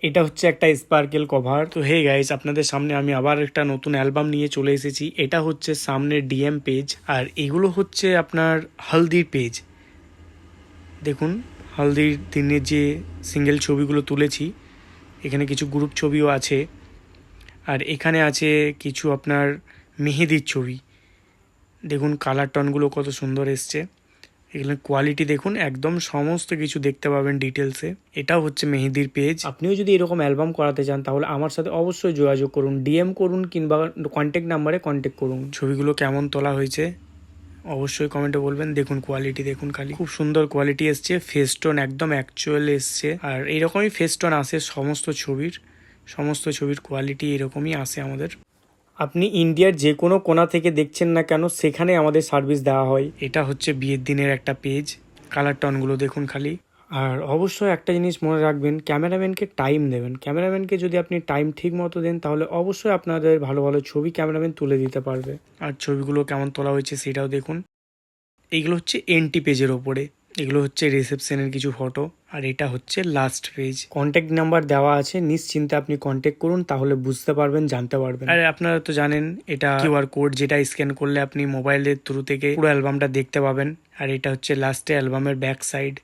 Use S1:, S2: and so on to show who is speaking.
S1: এটা হচ্ছে একটা স্পার্কেল কভার। তো হে গাইস, আপনাদের সামনে আমি আবার একটা নতুন অ্যালবাম নিয়ে চলে এসেছি। এটা হচ্ছে সামনের ডিএম পেজ, আর এগুলো হচ্ছে আপনার হলদির পেজ। দেখুন, হলদির দিনের যে সিঙ্গেল ছবিগুলো তুলেছি, এখানে কিছু গ্রুপ ছবিও আছে, আর এখানে আছে কিছু আপনার মেহেদির ছবি। দেখুন কালার টনগুলো কত সুন্দর এসছে। এখানে কোয়ালিটি দেখুন, একদম সমস্ত কিছু দেখতে পাবেন ডিটেলসে। এটাও হচ্ছে মেহেদির পেজ। আপনিও যদি এরকম অ্যালবাম করাতে চান তাহলে আমার সাথে অবশ্যই যোগাযোগ করুন, ডিএম করুন কিংবা কন্ট্যাক্ট নাম্বারে কন্ট্যাক্ট করুন। ছবিগুলো কেমন তোলা হয়েছে অবশ্যই কমেন্টে বলবেন। দেখুন কোয়ালিটি দেখুন, খালি খুব সুন্দর কোয়ালিটি এসছে। ফেস্টোন একদম অ্যাকচুয়াল এসছে, আর এইরকমই ফেস্টোন আসে সমস্ত ছবির কোয়ালিটি এরকমই আসে আমাদের। আপনি ইন্ডিয়ার যে কোনো কোণা থেকে দেখছেন না কেন, সেখানে আমাদের সার্ভিস দেওয়া হয়। এটা হচ্ছে বিয়ের দিনের একটা পেজ। কালার টনগুলো দেখুন খালি। আর অবশ্যই একটা জিনিস মনে রাখবেন, ক্যামেরাম্যানকে টাইম দেবেন। ক্যামেরাম্যানকে যদি আপনি টাইম ঠিক মতো দেন তাহলে অবশ্যই আপনাদের ভালো ভালো ছবি ক্যামেরাম্যান তুলে দিতে পারবে। আর ছবিগুলো কেমন তোলা হয়েছে সেটাও দেখুন। এইগুলো হচ্ছে এন্টি পেজের ওপরে, এগুলো হচ্ছে রিসেপশনের কিছু ফটো, আর এটা হচ্ছে লাস্ট পেজ। কন্ট্যাক্ট নাম্বার দেওয়া আছে, নিশ্চিন্তে আপনি কন্ট্যাক্ট করুন, তাহলে বুঝতে পারবেন, জানতে পারবেন। আর আপনারা তো জানেন এটা কিউআর কোড, যেটা স্ক্যান করলে আপনি মোবাইলের থ্রু থেকে পুরো অ্যালবামটা দেখতে পাবেন। আর এটা হচ্ছে লাস্টে অ্যালবামের ব্যাক সাইড।